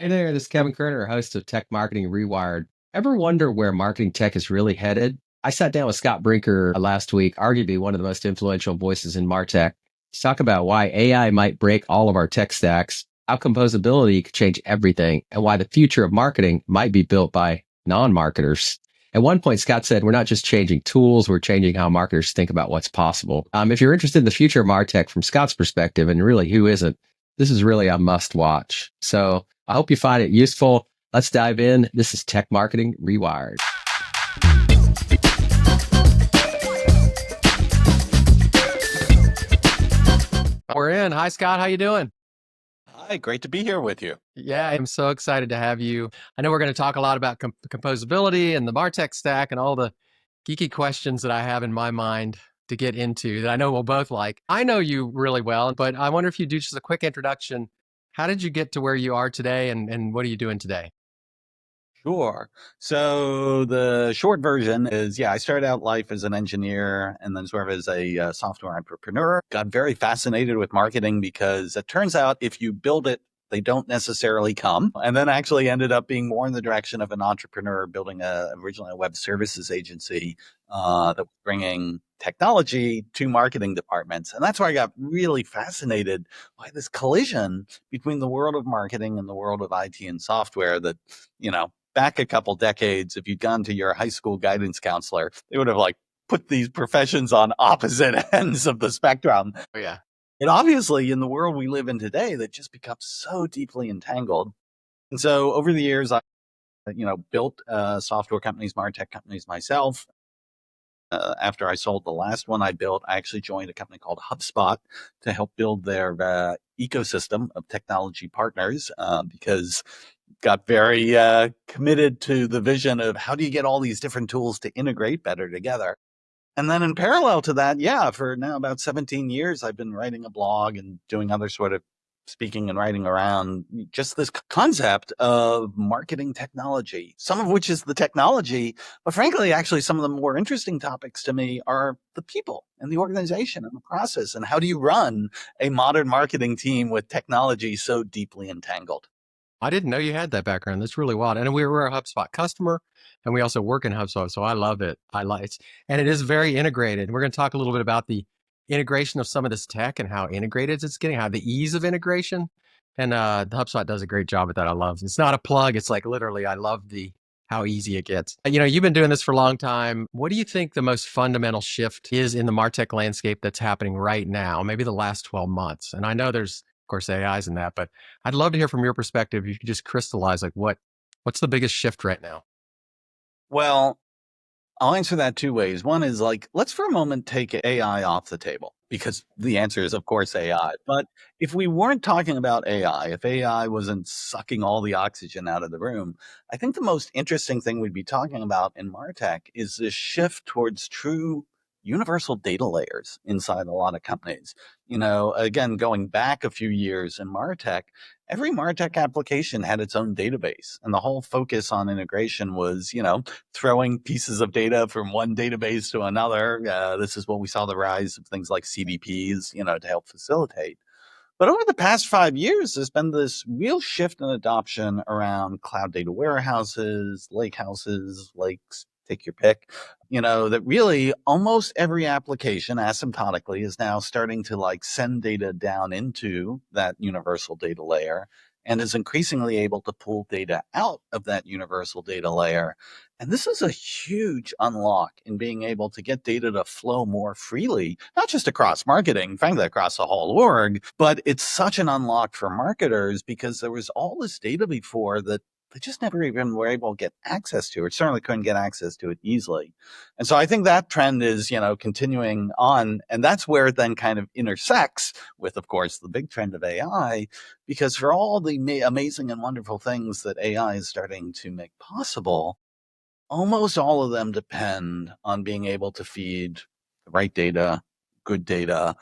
Hey there, this is Kevin Kerner, host of Tech Marketing Rewired. Ever wonder where marketing tech is really headed? I sat down with Scott Brinker last week, arguably one of the most influential voices in MarTech, to talk about why AI might break all of our tech stacks, how composability could change everything, and why the future of marketing might be built by non-marketers. At one point, Scott said, we're not just changing tools, we're changing how marketers think about what's possible. If you're interested in the future of MarTech from Scott's perspective, and really who isn't, this is really a must watch. So I hope you find it useful. Let's dive in. This is Tech Marketing Rewired. We're in. Hi, Scott. How you doing? Hi, great to be here with you. Yeah, I'm so excited to have you. I know we're going to talk a lot about composability and the MarTech stack and all the geeky questions that I have in my mind to get into that I know we'll both like. I know you really well, but I wonder if you do just a quick introduction. How did you get to where you are today and what are you doing today? Sure. So the short version is, I started out life as an engineer and then sort of as a software entrepreneur. Got very fascinated with marketing because it turns out if you build it, they don't necessarily come. And then actually ended up being more in the direction of an entrepreneur, building originally a web services agency that was bringing technology to marketing departments. And that's where I got really fascinated by this collision between the world of marketing and the world of IT and software that, back a couple decades, if you'd gone to your high school guidance counselor, they would have put these professions on opposite ends of the spectrum. Oh, yeah. And obviously in the world we live in today, that just becomes so deeply entangled. And so over the years, I, built software companies, MarTech companies myself. After I sold the last one I built, I actually joined a company called HubSpot to help build their ecosystem of technology partners because got very committed to the vision of how do you get all these different tools to integrate better together. And then in parallel to that, for now about 17 years, I've been writing a blog and doing other sort of speaking and writing around just this concept of marketing technology, some of which is the technology. But frankly, actually, some of the more interesting topics to me are the people and the organization and the process. And how do you run a modern marketing team with technology so deeply entangled? I didn't know you had that background. That's really wild. And we're a HubSpot customer, and we also work in HubSpot, so I love it. I like it, and it is very integrated. We're going to talk a little bit about the integration of some of this tech and how integrated it's getting, how the ease of integration, and the HubSpot does a great job at that. I love. It's not a plug. It's like literally, I love the how easy it gets. You've been doing this for a long time. What do you think the most fundamental shift is in the MarTech landscape that's happening right now? Maybe the last 12 months. And I know there's of course AI's in that, but I'd love to hear from your perspective. You could just crystallize like what's the biggest shift right now? Well, I'll answer that two ways. One is let's for a moment take AI off the table because the answer is, of course, AI. But if we weren't talking about AI, if AI wasn't sucking all the oxygen out of the room, I think the most interesting thing we'd be talking about in MarTech is this shift towards true universal data layers inside a lot of companies. Again, going back a few years in MarTech, every MarTech application had its own database. And the whole focus on integration was, throwing pieces of data from one database to another. This is what we saw the rise of things like CDPs, to help facilitate. But over the past 5 years, there's been this real shift in adoption around cloud data warehouses, lake houses, lakes, take your pick, that really almost every application asymptotically is now starting to send data down into that universal data layer and is increasingly able to pull data out of that universal data layer. And this is a huge unlock in being able to get data to flow more freely, not just across marketing, frankly, across the whole org, but it's such an unlock for marketers because there was all this data before that they just never even were able to get access to, or certainly couldn't get access to it easily. And so I think that trend is, continuing on. And that's where it then kind of intersects with, of course, the big trend of AI, because for all the amazing and wonderful things that AI is starting to make possible, almost all of them depend on being able to feed the right data, good data,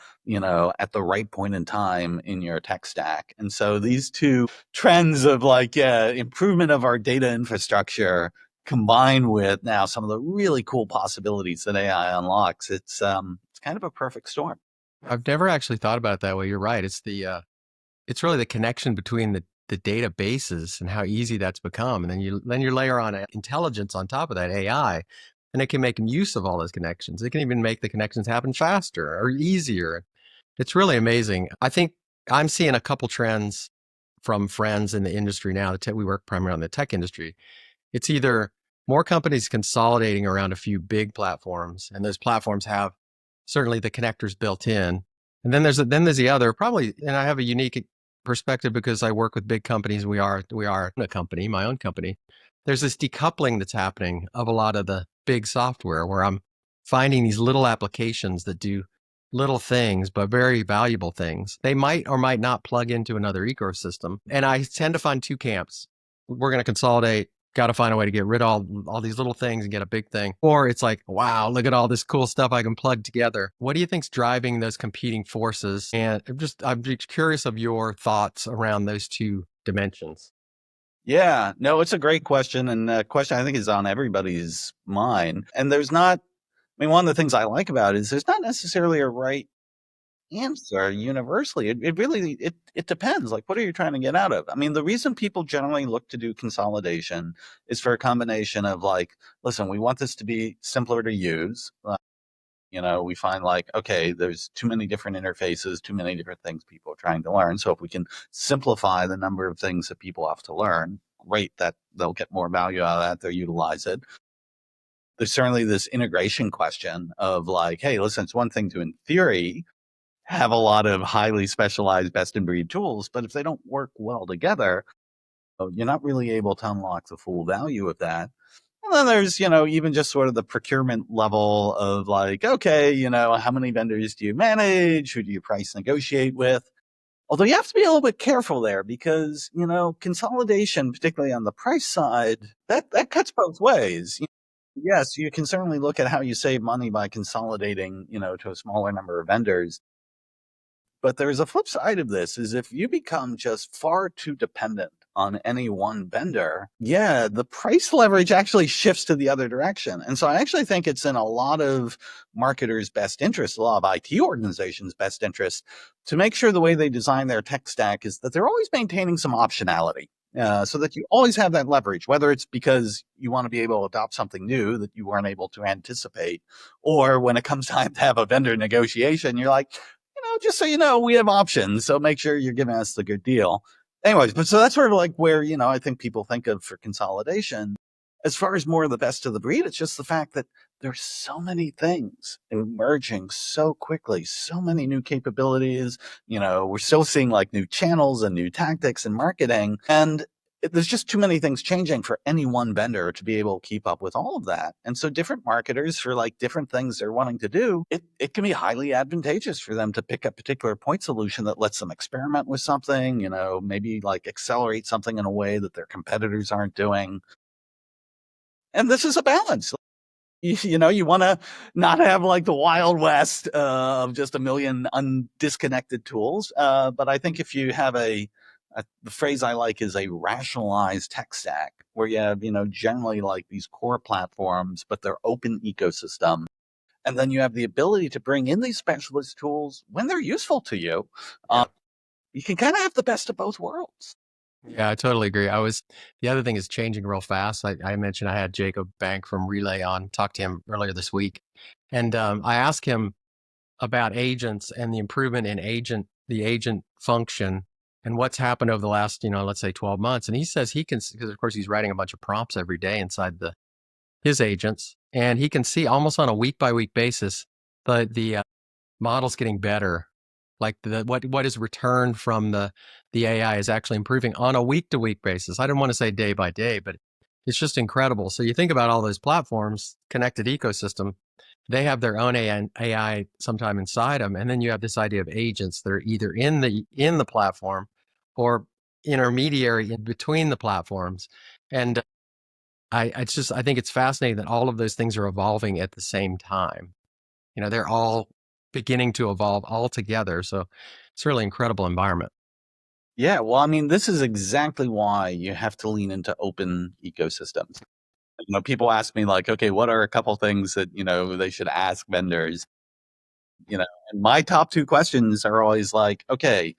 at the right point in time in your tech stack. And so these two trends of improvement of our data infrastructure combined with now some of the really cool possibilities that AI unlocks, it's kind of a perfect storm. I've never actually thought about it that way. You're right. It's really the connection between the databases and how easy that's become. And then you layer on intelligence on top of that, AI, and it can make use of all those connections. It can even make the connections happen faster or easier. It's really amazing. I think I'm seeing a couple trends from friends in the industry now. We work primarily in the tech industry. It's either more companies consolidating around a few big platforms, and those platforms have certainly the connectors built in. And then there's the other, probably, and I have a unique perspective because I work with big companies. We are a company, my own company. There's this decoupling that's happening of a lot of the big software where I'm finding these little applications that do little things, but very valuable things. They might or might not plug into another ecosystem. And I tend to find two camps. We're going to consolidate, got to find a way to get rid of all these little things and get a big thing. Or it's like, wow, look at all this cool stuff I can plug together. What do you think's driving those competing forces? And I'm just curious of your thoughts around those two dimensions. Yeah, no, it's a great question, and a question I think is on everybody's mind. And there's not, I mean, one of the things I like about it is there's not necessarily a right answer universally. It really, it depends. Like, what are you trying to get out of? I mean, the reason people generally look to do consolidation is for a combination of like, listen, we want this to be simpler to use. We find like, okay, there's too many different interfaces, too many different things people are trying to learn. So if we can simplify the number of things that people have to learn, great, that they'll get more value out of that, they'll utilize it. There's certainly this integration question of like, hey, listen, it's one thing to, in theory, have a lot of highly specialized best in breed tools, but if they don't work well together, you're not really able to unlock the full value of that. And then there's, even just sort of the procurement level of like, okay, how many vendors do you manage? Who do you price negotiate with? Although you have to be a little bit careful there because, consolidation, particularly on the price side, that cuts both ways. Yes, you can certainly look at how you save money by consolidating, to a smaller number of vendors. But there's a flip side of this is if you become just far too dependent on any one vendor, yeah, the price leverage actually shifts to the other direction. And so I actually think it's in a lot of marketers' best interest, a lot of IT organizations' best interest to make sure the way they design their tech stack is that they're always maintaining some optionality. So that you always have that leverage, whether it's because you want to be able to adopt something new that you weren't able to anticipate, or when it comes time to have a vendor negotiation, you're like, just so you know, we have options. So make sure you're giving us the good deal. Anyways, but so that's sort of like where, I think people think of for consolidation. As far as more of the best of the breed, it's just the fact that there's so many things emerging so quickly, so many new capabilities. We're still seeing like new channels and new tactics in marketing. And there's just too many things changing for any one vendor to be able to keep up with all of that. And so different marketers for like different things they're wanting to do, it can be highly advantageous for them to pick a particular point solution that lets them experiment with something, maybe like accelerate something in a way that their competitors aren't doing. And this is a balance. You want to not have like the Wild West of just a million undisconnected tools. But I think if you have the phrase I like is a rationalized tech stack where you have, generally like these core platforms, but they're open ecosystem. And then you have the ability to bring in these specialist tools when they're useful to you. Yeah. You can kind of have the best of both worlds. Yeah, I totally agree. The other thing is changing real fast. I mentioned I had Jacob Bank from Relay on, talked to him earlier this week. And I asked him about agents and the improvement in the agent function and what's happened over the last, let's say 12 months. And he says he can, because of course he's writing a bunch of prompts every day inside his agents, and he can see almost on a week by week basis, the model's getting better. Like what is returned from the AI is actually improving on a week to week basis. I don't want to say day by day, but it's just incredible. So you think about all those platforms, connected ecosystem, they have their own AI sometime inside them, and then you have this idea of agents that are either in the platform or intermediary in between the platforms. And I think it's fascinating that all of those things are evolving at the same time. They're all beginning to evolve all together. So it's a really incredible environment. Yeah, well, I mean, this is exactly why you have to lean into open ecosystems. People ask me like, okay, what are a couple things that, they should ask vendors? And my top two questions are always like, okay,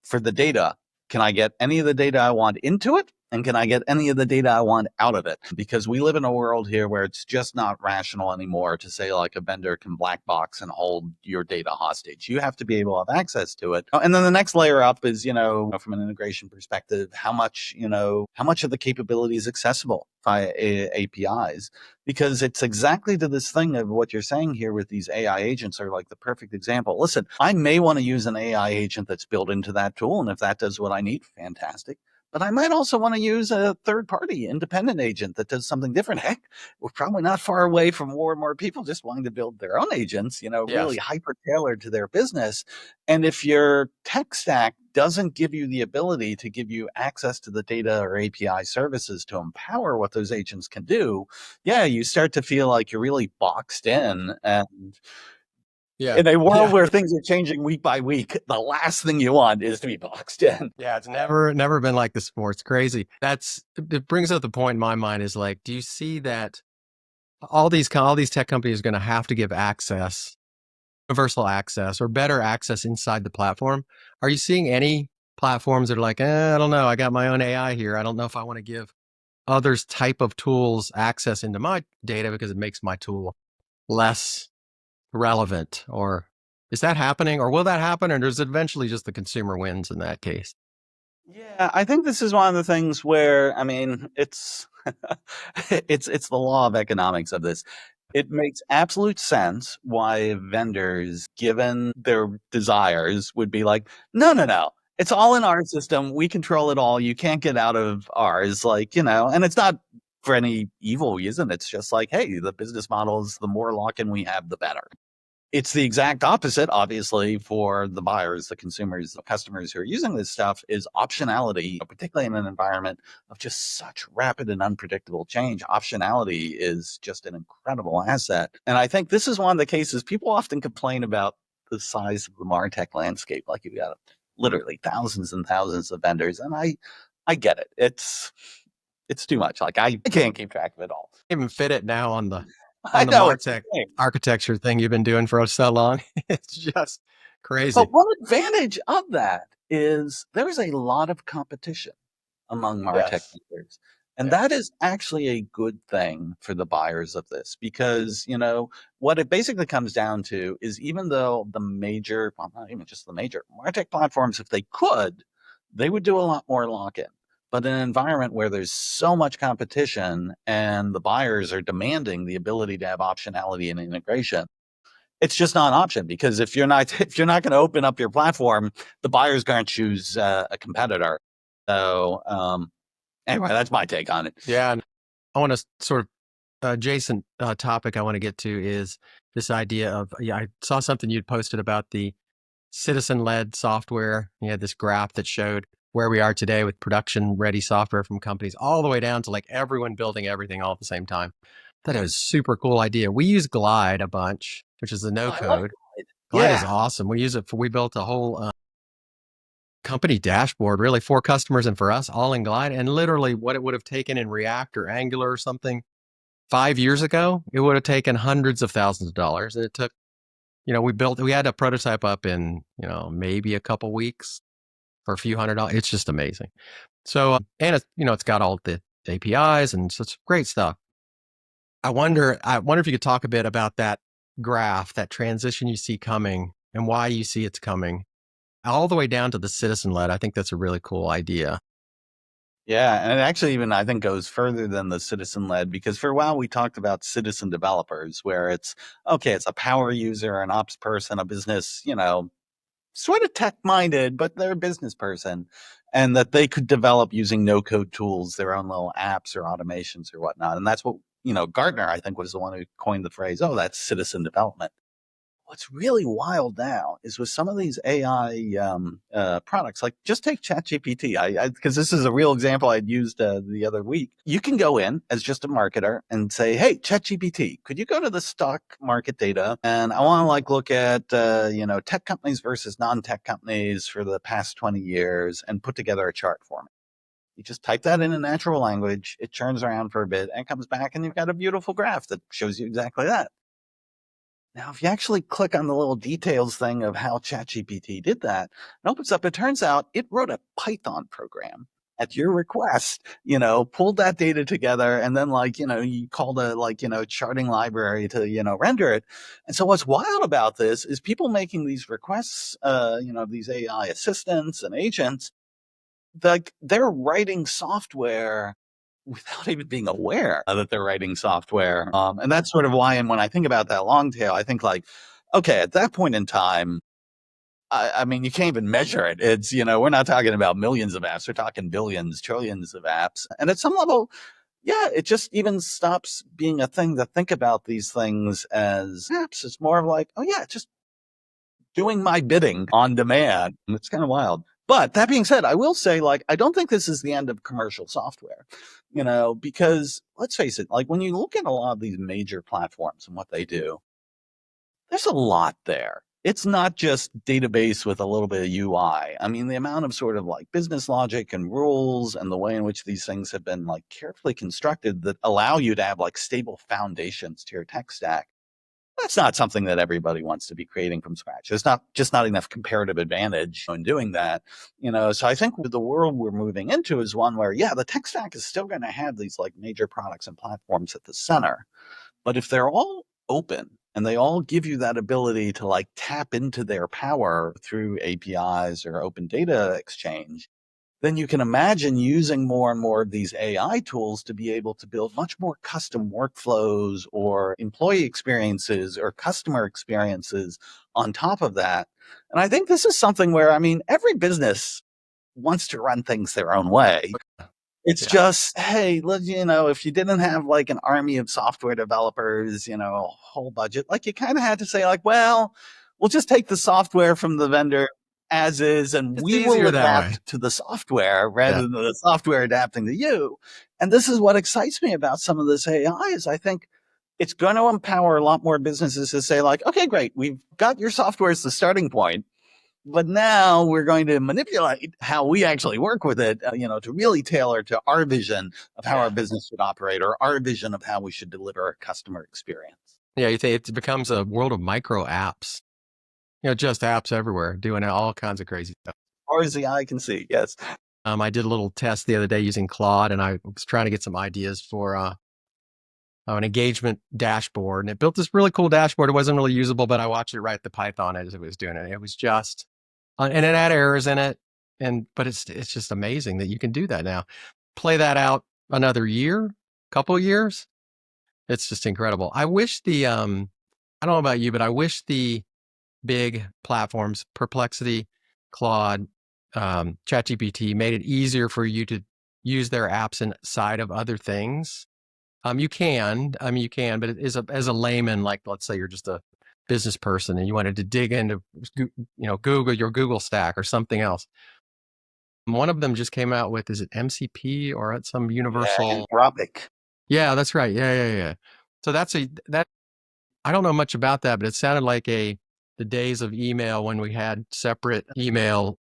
for the data, Can I get any of the data I want into it? And can I get any of the data I want out of it? Because we live in a world here where it's just not rational anymore to say like a vendor can black box and hold your data hostage. You have to be able to have access to it. And then the next layer up is, from an integration perspective, how much of the capability is accessible via APIs? Because it's exactly to this thing of what you're saying here with these AI agents are like the perfect example. Listen, I may want to use an AI agent that's built into that tool. And if that does what I need, fantastic. But I might also want to use a third-party independent agent that does something different. Heck, we're probably not far away from more and more people just wanting to build their own agents, really Yes. hyper-tailored to their business. And if your tech stack doesn't give you the ability to give you access to the data or API services to empower what those agents can do, yeah, you start to feel like you're really boxed in. And Yeah. in a world Yeah. where things are changing week by week, the last thing you want is to be boxed in. Yeah. It's never been like this before. It's crazy. It brings up the point in my mind is like, do you see that all these tech companies are going to have to give access, universal access or better access inside the platform? Are you seeing any platforms that are like, I don't know, I got my own AI here. I don't know if I want to give others type of tools access into my data because it makes my tool less relevant? Or is that happening, or will that happen? Or is it eventually just the consumer wins in that case? Yeah, I think this is one of the things where, I mean, it's it's the law of economics of this. It makes absolute sense why vendors, given their desires, would be like, no, no, no. It's all in our system. We control it all. You can't get out of ours. Like, and it's not for any evil reason. It's just like, hey, the business models, the more lock-in we have, the better. It's the exact opposite, obviously, for the buyers, the consumers, the customers who are using this stuff is optionality, particularly in an environment of just such rapid and unpredictable change. Optionality is just an incredible asset. And I think this is one of the cases people often complain about the size of the MarTech landscape. Like you've got literally thousands and thousands of vendors. And I get it. It's too much. Like I can't keep track of it all. Even fit it now on the I know it's MarTech insane. architecture thing you've been doing for so long. It's just crazy. But one advantage of that is there's a lot of competition among MarTech Yes. vendors. And Yeah. that is actually a good thing for the buyers of this because, what it basically comes down to is even though the major, well, not even just the major MarTech platforms, if they could, they would do a lot more lock-in. But in an environment where there's so much competition and the buyers are demanding the ability to have optionality and integration, it's just not an option because if you're not if you're not going to open up your platform, the buyer's going to choose a competitor. So anyway, that's my take on it. Yeah. And I want to sort of adjacent topic I want to get to is this idea of, yeah, I saw something you'd posted about the citizen-led software. You had this graph that showed where we are today with production-ready software from companies all the way down to like everyone building everything all at the same time. That was a super cool idea. We use Glide a bunch, which is the no I love code. it. Glide is Yeah. awesome. We use it we built a whole company dashboard really for customers and for us all in Glide. And literally what it would have taken in React or Angular or something 5 years ago, it would have taken hundreds of thousands of dollars. And it took, we had a prototype up in, maybe a couple weeks for a few $100. It's just amazing. So, and it's, it's got all the APIs and so it's great stuff. I wonder if you could talk a bit about that graph, that transition you see coming and why you see it's coming all the way down to the citizen led. I think that's a really cool idea. Yeah, and it actually even I think goes further than the citizen led because for a while we talked about citizen developers where it's okay, it's a power user, an ops person, a business, sort of tech minded, but they're a business person, and that they could develop using no code tools, their own little apps or automations or whatnot. And that's what, Gartner, I think, was the one who coined the phrase, oh, that's citizen development. What's really wild now is with some of these AI products, like just take ChatGPT, because this is a real example I'd used the other week. You can go in as just a marketer and say, "Hey, ChatGPT, could you go to the stock market data and I want to look at tech companies versus non-tech companies for the past 20 years and put together a chart for me." You just type that in a natural language, it churns around for a bit and comes back, and you've got a beautiful graph that shows you exactly that. Now, if you actually click on the little details thing of how ChatGPT did that, it opens up, it turns out it wrote a Python program at your request, pulled that data together, and then you called a charting library to, render it. And so what's wild about this is people making these requests, these AI assistants and agents, they're writing software without even being aware that they're writing software. And that's sort of why, and when I think about that long tail, I think okay, at that point in time, I mean, you can't even measure it. It's, we're not talking about millions of apps. We're talking billions, trillions of apps. And at some level, yeah, it just even stops being a thing to think about these things as apps. It's more of like, oh yeah, just doing my bidding on demand. And it's kind of wild. But that being said, I will say, I don't think this is the end of commercial software, because let's face it, when you look at a lot of these major platforms and what they do, there's a lot there. It's not just database with a little bit of UI. I mean, the amount of sort of business logic and rules and the way in which these things have been carefully constructed that allow you to have stable foundations to your tech stack. That's not something that everybody wants to be creating from scratch. There's not enough comparative advantage in doing that, So I think the world we're moving into is one where, yeah, the tech stack is still going to have these major products and platforms at the center, but if they're all open and they all give you that ability to tap into their power through APIs or open data exchange, then you can imagine using more and more of these AI tools to be able to build much more custom workflows or employee experiences or customer experiences on top of that. And I think this is something where, I mean, every business wants to run things their own way. It's just, hey, if you didn't have an army of software developers, a whole budget, you kind of had to say well, we'll just take the software from the vendor as is, and It's we will easier that way. adapt to the software rather than the software adapting to you. And this is what excites me about some of this AI is I think it's going to empower a lot more businesses to say okay, great. We've got your software as the starting point. But now we're going to manipulate how we actually work with it, to really tailor to our vision of how our business should operate or our vision of how we should deliver a customer experience. Yeah, you think it becomes a world of micro apps, just apps everywhere doing all kinds of crazy stuff. As far as the eye can see, yes. I did a little test the other day using Claude, and I was trying to get some ideas for an engagement dashboard, and it built this really cool dashboard. It wasn't really usable, but I watched it write the Python as it was doing it. It was just, and it had errors in it, but it's just amazing that you can do that now. Play that out another year, couple of years, it's just incredible. I wish I don't know about you, but I wish the big platforms, Perplexity, Claude, ChatGPT, made it easier for you to use their apps inside of other things. You can, but as a layman, let's say you're just a business person and you wanted to dig into, Google, your Google stack or something else. One of them just came out with, is it MCP or some universal? Anthropic. Yeah, that's right. Yeah. So I don't know much about that, but it sounded like the days of email when we had separate email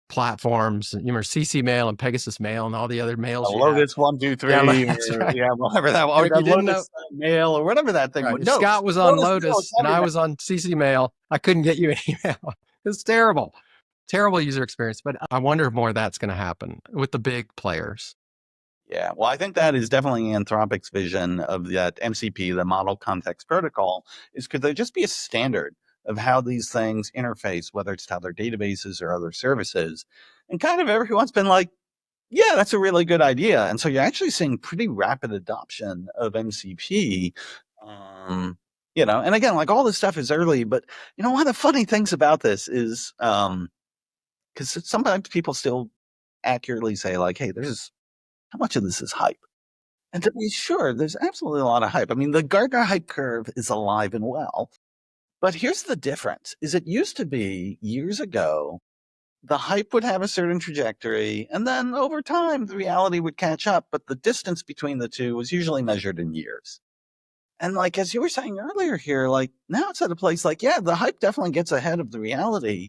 platforms, CC Mail and Pegasus Mail and all the other mails. Lotus 1, 2, 3, whatever that was. Lotus Mail or whatever that thing was. No, Scott was on Lotus and I was on CC Mail. I couldn't get you an email. It's terrible user experience. But I wonder if more of that's going to happen with the big players. Yeah, well, I think that is definitely Anthropic's vision of that MCP, the Model Context Protocol, is could there just be a standard of how these things interface, whether it's to other databases or other services? And kind of everyone's been like, yeah, that's a really good idea. And so you're actually seeing pretty rapid adoption of MCP. And again, all this stuff is early, but one of the funny things about this is because sometimes people still accurately say hey, how much of this is hype? And to be sure, there's absolutely a lot of hype. I mean, the Gartner hype curve is alive and well. But here's the difference, is it used to be years ago, the hype would have a certain trajectory, and then over time, the reality would catch up, but the distance between the two was usually measured in years. And as you were saying earlier here, now it's at a place yeah, the hype definitely gets ahead of the reality,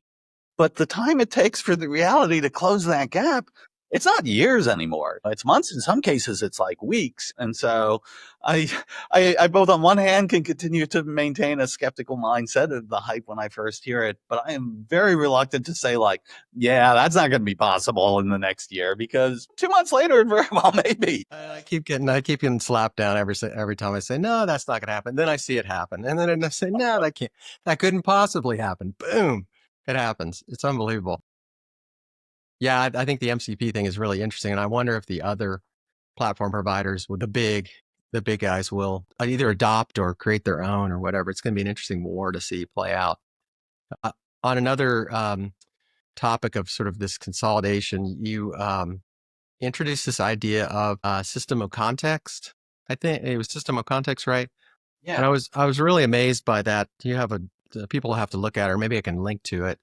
but the time it takes for the reality to close that gap it's not years anymore. It's months. In some cases, it's like weeks. And so I, I both on one hand can continue to maintain a skeptical mindset of the hype when I first hear it, but I am very reluctant to say like, yeah, that's not going to be possible in the next year, because 2 months later, it very well may be. I keep getting slapped down every time I say, no, that's not going to happen. Then I see it happen. And then I say, no, that couldn't possibly happen. Boom. It happens. It's unbelievable. Yeah, I think the MCP thing is really interesting. And I wonder if the other platform providers with the big guys will either adopt or create their own or whatever. It's going to be an interesting war to see play out. On another topic of sort of this consolidation, you introduced this idea of system of context. I think it was system of context, right? Yeah. And I was really amazed by that. You have people have to look at it, or maybe I can link to it.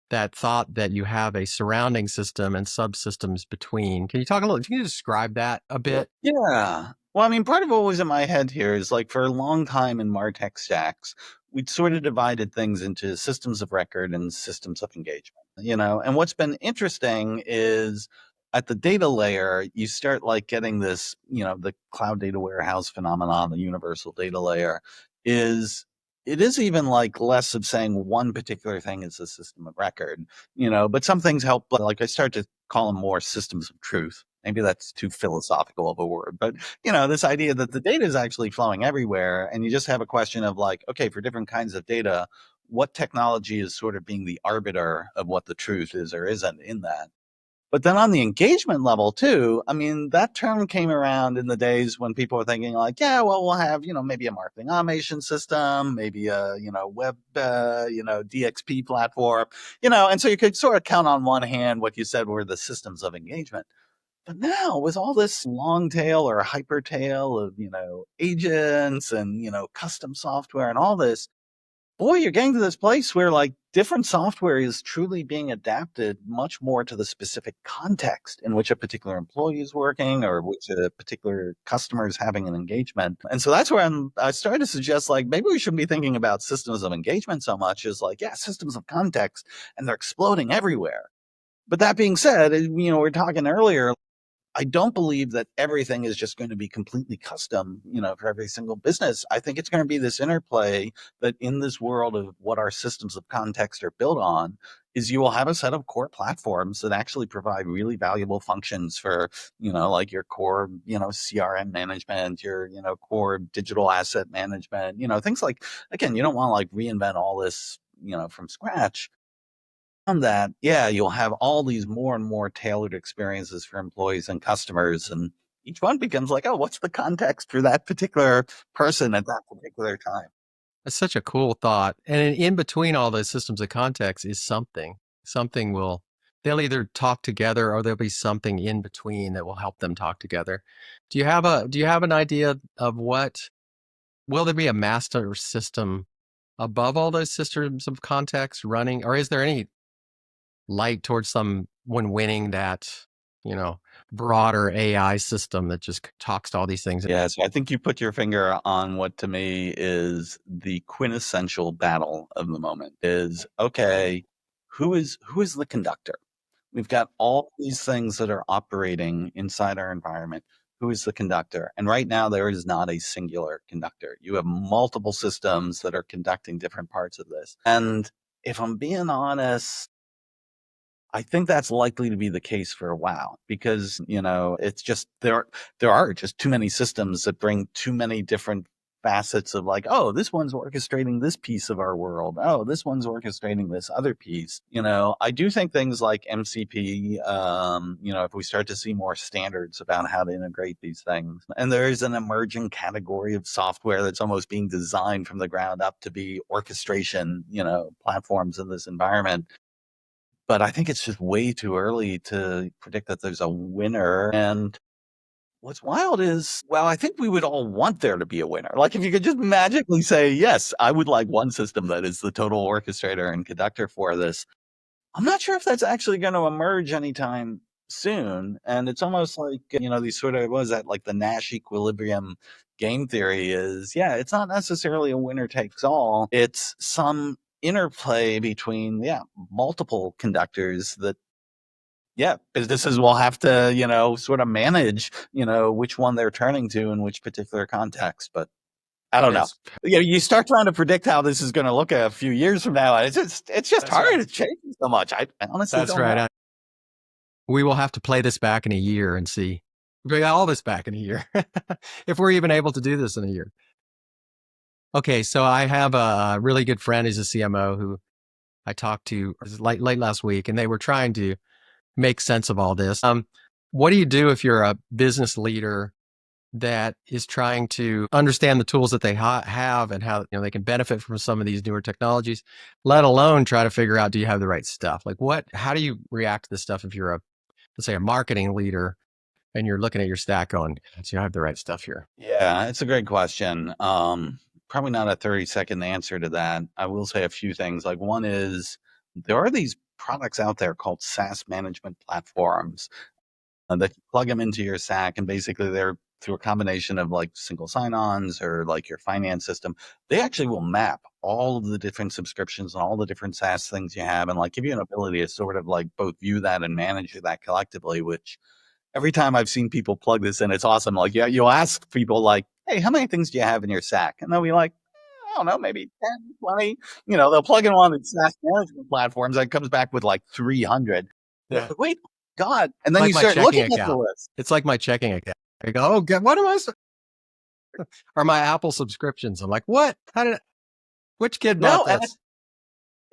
That thought that you have a surrounding system and subsystems between. Can you talk a little? Can you describe that a bit? Yeah. Well, I mean, part of what was in my head here is like for a long time in MarTech stacks, we'd sort of divided things into systems of record and systems of engagement, and what's been interesting is at the data layer, you start like getting this, the cloud data warehouse phenomenon, the universal data layer it is even like less of saying one particular thing is a system of record, but some things help. Like I start to call them more systems of truth. Maybe that's too philosophical of a word, but this idea that the data is actually flowing everywhere, and you just have a question of like, okay, for different kinds of data, what technology is sort of being the arbiter of what the truth is or isn't in that. But then on the engagement level too, I mean, that term came around in the days when people were thinking like, yeah, well, we'll have, maybe a marketing automation system, maybe a, web, DXP platform, and so you could sort of count on one hand what you said were the systems of engagement. But now with all this long tail or hyper tail of, agents and, custom software and all this, boy, you're getting to this place where like different software is truly being adapted much more to the specific context in which a particular employee is working or which a particular customer is having an engagement. And so that's where I started to suggest like maybe we shouldn't be thinking about systems of engagement so much as like, yeah, systems of context, and they're exploding everywhere. But that being said, we were talking earlier, I don't believe that everything is just going to be completely custom, for every single business. I think it's going to be this interplay that in this world of what our systems of context are built on is you will have a set of core platforms that actually provide really valuable functions for, like your core, CRM management, your, core digital asset management, things like, again, you don't want to like reinvent all this, from scratch. On that, yeah, you'll have all these more and more tailored experiences for employees and customers. And each one becomes like, oh, what's the context for that particular person at that particular time? That's such a cool thought. And in between all those systems of context is something. They'll either talk together or there'll be something in between that will help them talk together. Do you have an idea of will there be a master system above all those systems of context running, or is there any light towards someone winning that, broader AI system that just talks to all these things? Yeah, so I think you put your finger on what to me is the quintessential battle of the moment is, okay, who is the conductor? We've got all these things that are operating inside our environment. Who is the conductor? And right now, there is not a singular conductor. You have multiple systems that are conducting different parts of this. And if I'm being honest, I think that's likely to be the case for a while because, it's just there are just too many systems that bring too many different facets of like, oh, this one's orchestrating this piece of our world. Oh, this one's orchestrating this other piece. I do think things like MCP, if we start to see more standards about how to integrate these things, and there is an emerging category of software that's almost being designed from the ground up to be orchestration, platforms in this environment. But I think it's just way too early to predict that there's a winner. And what's wild is, well, I think we would all want there to be a winner. Like if you could just magically say, yes, I would like one system that is the total orchestrator and conductor for this. I'm not sure if that's actually going to emerge anytime soon. And it's almost like, these sort of, what is that, like the Nash equilibrium game theory is, yeah, it's not necessarily a winner takes all. It's some interplay between, yeah, multiple conductors that Yeah, businesses will have to, sort of manage, which one they're turning to in which particular context. But I don't know. It's You start trying to predict how this is going to look a few years from now, and it's just That's hard. right. It's changing so much. I honestly That's don't right. know. We will have to play this back in a year and see. We got all this back in a year if we're even able to do this in a year. Okay, so I have a really good friend who's a CMO who I talked to late last week, and they were trying to make sense of all this. What do you do if you're a business leader that is trying to understand the tools that they have and how they can benefit from some of these newer technologies, let alone try to figure out, do you have the right stuff? Like how do you react to this stuff if you're let's say a marketing leader and you're looking at your stack going, do you have the right stuff here? Yeah, it's a great question. Probably not a 30-second answer to that. I will say a few things. Like one is there are these products out there called SaaS management platforms that you plug them into your SAC, and basically they're through a combination of like single sign-ons or like your finance system. They actually will map all of the different subscriptions and all the different SaaS things you have, and like give you an ability to sort of like both view that and manage that collectively, which every time I've seen people plug this in, it's awesome. Like, yeah, you'll ask people like, hey, how many things do you have in your SAC? And they'll be like, I don't know, maybe 10, 20. They'll plug in one of these SaaS management platforms that comes back with like 300. Yeah. Like, wait, God. And It's then like you my start checking looking at the account. list. It's like my checking account. I go, oh God, what am I? Or my Apple subscriptions. I'm like, what? Which kid bought No, and this?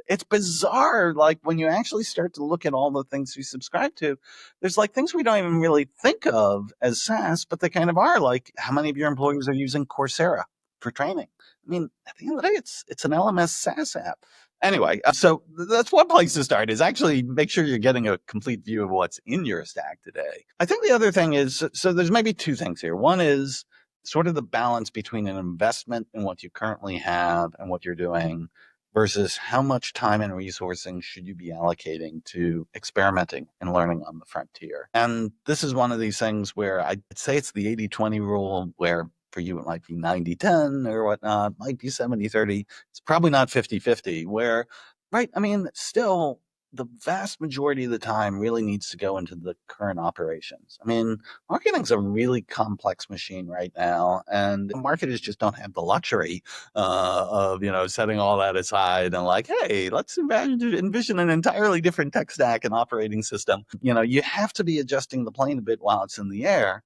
it's bizarre. Like when you actually start to look at all the things we subscribe to, there's like things we don't even really think of as SaaS, but they kind of are. Like how many of your employees are using Coursera for training? I mean, at the end of the day, it's an LMS SaaS app. Anyway, so that's one place to start is actually make sure you're getting a complete view of what's in your stack today. I think the other thing is, so there's maybe two things here. One is sort of the balance between an investment in what you currently have and what you're doing versus how much time and resourcing should you be allocating to experimenting and learning on the frontier. And this is one of these things where I'd say it's the 80-20 rule, where for you it might be 90-10 or whatnot, might be 70-30. It's probably not 50-50, where, right, I mean, still the vast majority of the time really needs to go into the current operations. I mean, marketing's a really complex machine right now, and marketers just don't have the luxury of setting all that aside and like, hey, let's envision an entirely different tech stack and operating system. You have to be adjusting the plane a bit while it's in the air.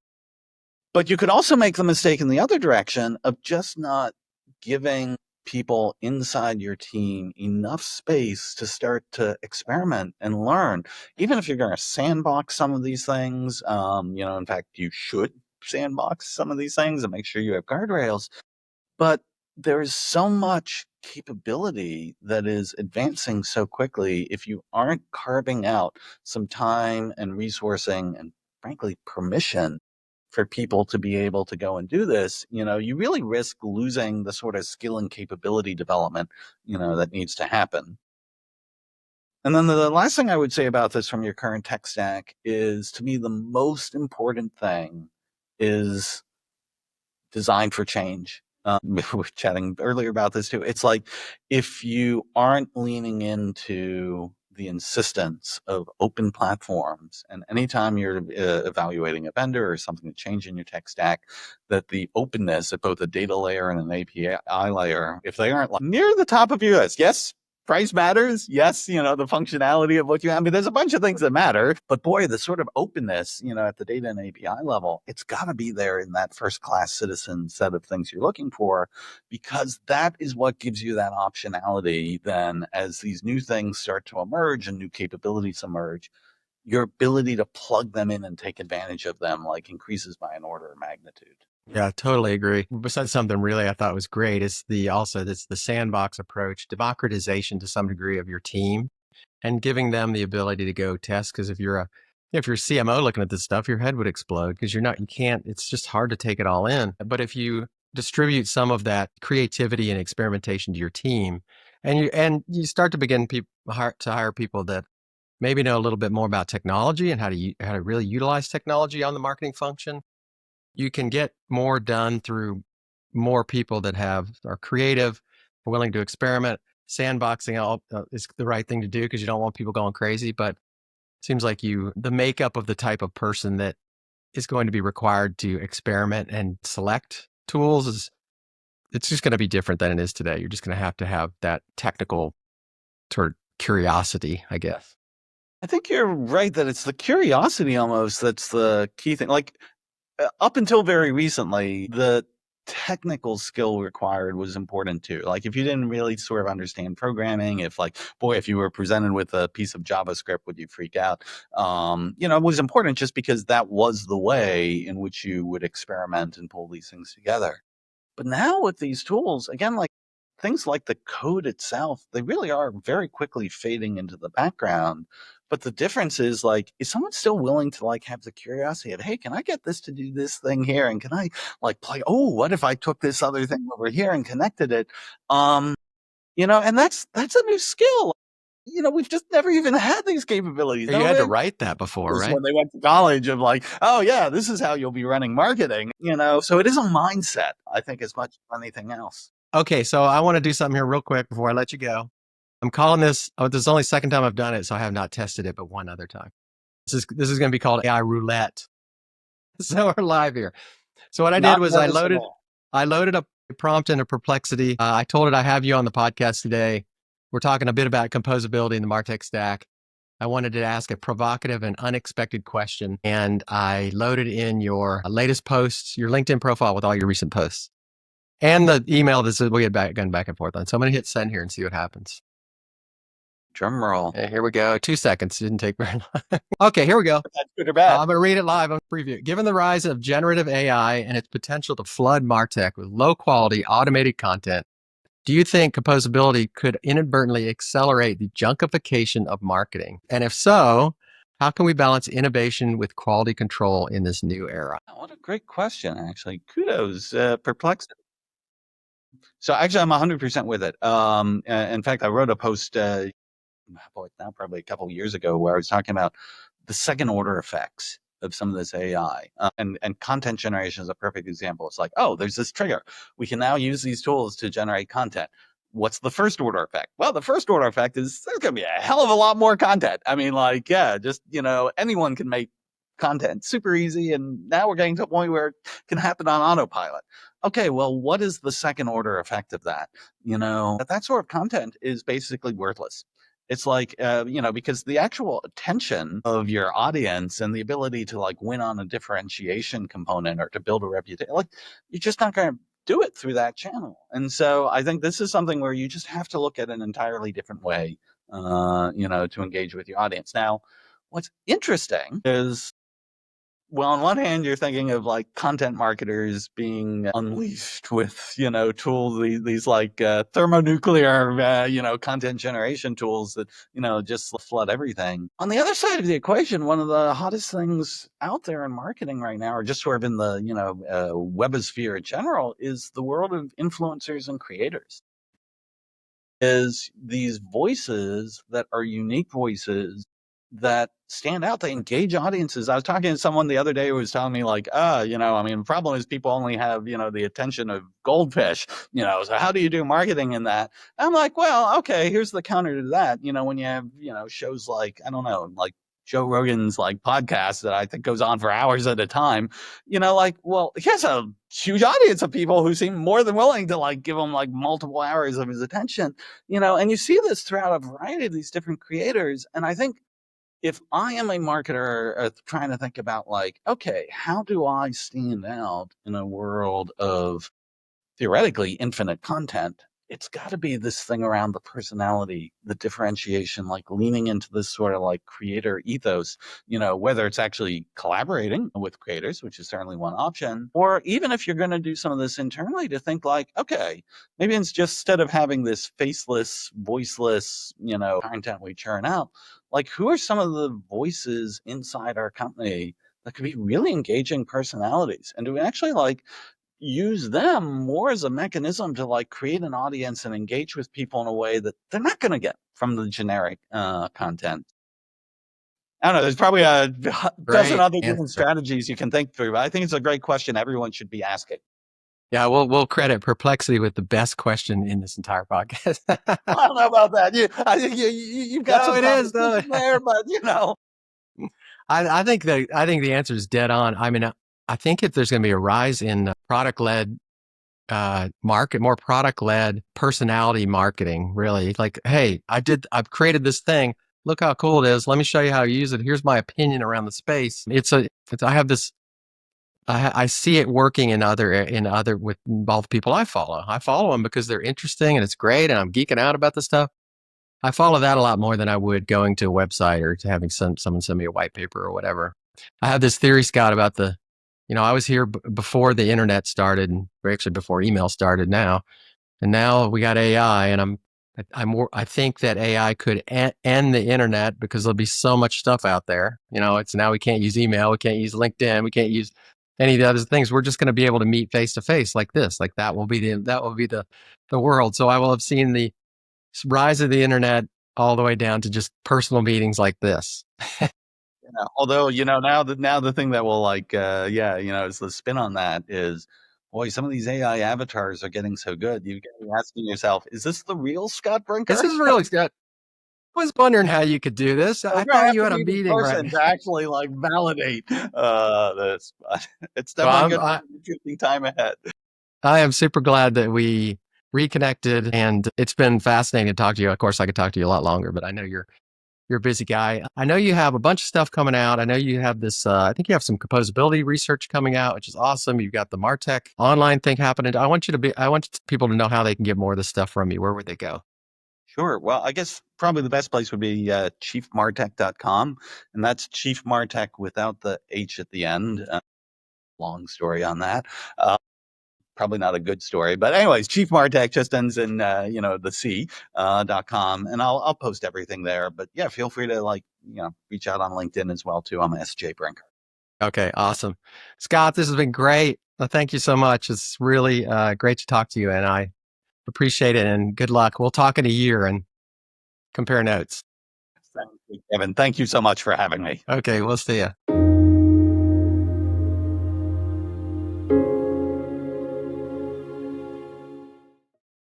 But you could also make the mistake in the other direction of just not giving people inside your team enough space to start to experiment and learn. Even if you're going to sandbox some of these things, in fact, you should sandbox some of these things and make sure you have guardrails. But there is so much capability that is advancing so quickly. If you aren't carving out some time and resourcing and frankly permission for people to be able to go and do this, you really risk losing the sort of skill and capability development, that needs to happen. And then the last thing I would say about this from your current tech stack is, to me, the most important thing is design for change. We were chatting earlier about this too. It's like if you aren't leaning into the insistence of open platforms, and anytime you're evaluating a vendor or something to change in your tech stack, that the openness at both a data layer and an API layer, if they aren't like near the top of your list, yes, price matters. Yes, the functionality of what you have. I mean, there's a bunch of things that matter, but boy, the sort of openness, at the data and API level, it's got to be there in that first class citizen set of things you're looking for, because that is what gives you that optionality. Then as these new things start to emerge and new capabilities emerge, your ability to plug them in and take advantage of them like increases by an order of magnitude. Yeah, totally agree. Besides something really I thought was great is the sandbox approach, democratization to some degree of your team and giving them the ability to go test. Because if you're a CMO looking at this stuff, your head would explode because you can't, it's just hard to take it all in. But if you distribute some of that creativity and experimentation to your team and you start to begin to hire people that maybe know a little bit more about technology and how to really utilize technology on the marketing function, you can get more done through more people that are creative, are willing to experiment. Sandboxing out is the right thing to do because you don't want people going crazy. But seems like the makeup of the type of person that is going to be required to experiment and select tools it's just going to be different than it is today. You're just going to have that technical sort of curiosity, I guess. I think you're right that it's the curiosity almost that's the key thing. Like up until very recently, the technical skill required was important too. Like if you didn't really sort of understand programming, if you were presented with a piece of JavaScript, would you freak out? It was important just because that was the way in which you would experiment and pull these things together. But now with these tools, again, like things like the code itself, they really are very quickly fading into the background. But the difference is is someone still willing to have the curiosity of, hey, can I get this to do this thing here? And can I play, oh, what if I took this other thing over here and connected it? And that's a new skill. We've just never even had these capabilities. You had to write that before, right? When they went to college of oh yeah, this is how you'll be running marketing, so it is a mindset, I think, as much as anything else. Okay. So I want to do something here real quick before I let you go. I'm calling this, this is only the second time I've done it. So I have not tested it, but one other time. This is going to be called AI roulette. So we're live here. So what I did was I loaded up a prompt into Perplexity. I told it I have you on the podcast today. We're talking a bit about composability in the MarTech stack. I wanted to ask a provocative and unexpected question. And I loaded in your latest posts, your LinkedIn profile with all your recent posts, and the email that we had gone back and forth on. So I'm going to hit send here and see what happens. Drum roll. Okay, here we go. 2 seconds. Didn't take very long. Okay, here we go. That's good or bad. I'm going to read it live on preview. Given the rise of generative AI and its potential to flood MarTech with low quality automated content, do you think composability could inadvertently accelerate the junkification of marketing? And if so, how can we balance innovation with quality control in this new era? What a great question, actually. Kudos, Perplexity. So actually, I'm 100% with it. In fact, I wrote a post, now probably a couple of years ago, where I was talking about the second order effects of some of this AI. And content generation is a perfect example. It's there's this trigger. We can now use these tools to generate content. What's the first order effect? Well, the first order effect is there's going to be a hell of a lot more content. I mean, anyone can make content super easy. And now we're getting to a point where it can happen on autopilot. Okay, well, what is the second order effect of that? That sort of content is basically worthless. It's because the actual attention of your audience and the ability to win on a differentiation component or to build a reputation, you're just not going to do it through that channel. And so I think this is something where you just have to look at an entirely different way, to engage with your audience. Now, what's interesting is, well, on one hand, you're thinking of content marketers being unleashed with, tools, these thermonuclear, content generation tools that, just flood everything. On the other side of the equation, one of the hottest things out there in marketing right now, or just sort of in the, webosphere in general, is the world of influencers and creators. Is these voices that are unique voices that stand out, they engage audiences. I was talking to someone the other day who was telling me the problem is people only have, the attention of goldfish, so how do you do marketing in that? And I'm like, well, okay, here's the counter to that. When you have, shows I don't know, Joe Rogan's podcast that I think goes on for hours at a time, well, he has a huge audience of people who seem more than willing to give him multiple hours of his attention, and you see this throughout a variety of these different creators. And I think if I am a marketer trying to think about okay, how do I stand out in a world of theoretically infinite content? It's got to be this thing around the personality, the differentiation, leaning into this sort of creator ethos, whether it's actually collaborating with creators, which is certainly one option, or even if you're going to do some of this internally, to think okay, maybe it's just instead of having this faceless, voiceless, content we churn out, who are some of the voices inside our company that could be really engaging personalities? And do we actually use them more as a mechanism to create an audience and engage with people in a way that they're not going to get from the generic content? I don't know. There's probably a dozen other different strategies you can think through, but I think it's a great question everyone should be asking. Yeah, we'll credit Perplexity with the best question in this entire podcast. I don't know about that. I think you've got some it is, though. there, but I think the answer is dead on. I mean, I think if there's going to be a rise in product-led more product-led personality marketing, really, like, hey, I've created this thing. Look how cool it is. Let me show you how to use it. Here's my opinion around the space. I have this. I see it working in other with both people I follow. I follow them because they're interesting and it's great, and I'm geeking out about the stuff. I follow that a lot more than I would going to a website or to having someone send me a white paper or whatever. I have this theory, Scott, about I was here before the internet started, and actually before email started now. And now we got AI, and I think that AI could end the internet because there'll be so much stuff out there. It's now we can't use email, we can't use LinkedIn, we can't use any of the other things. We're just going to be able to meet face to face like this. Like that will be the world. So I will have seen the rise of the internet all the way down to just personal meetings like this. Although, now the thing that will is the spin on that is, boy, some of these AI avatars are getting so good. You get asking yourself, is this the real Scott Brinker? This is really Scott. I was wondering how you could do this. I thought you had a meeting right to actually validate this, but it's So definitely an interesting time ahead. I am super glad that we reconnected, and it's been fascinating to talk to you. Of course, I could talk to you a lot longer, but I know you're a busy guy. I know you have a bunch of stuff coming out. I know you have this, I think you have some composability research coming out, which is awesome. You've got the MarTech online thing happening. I want people to know how they can get more of this stuff from you. Where would they go? Sure. Well, I guess probably the best place would be chiefmartech.com. And that's Chief Martech without the H at the end. Long story on that. Probably not a good story, but anyways, Chief Martech just ends in the C.com, and I'll post everything there. But yeah, feel free to reach out on LinkedIn as well too. I'm SJ Brinker. Okay, awesome, Scott. This has been great. Thank you so much. It's really great to talk to you, and I appreciate it. And good luck. We'll talk in a year and compare notes. Thank you, Kevin. Thank you so much for having me. Okay, we'll see you.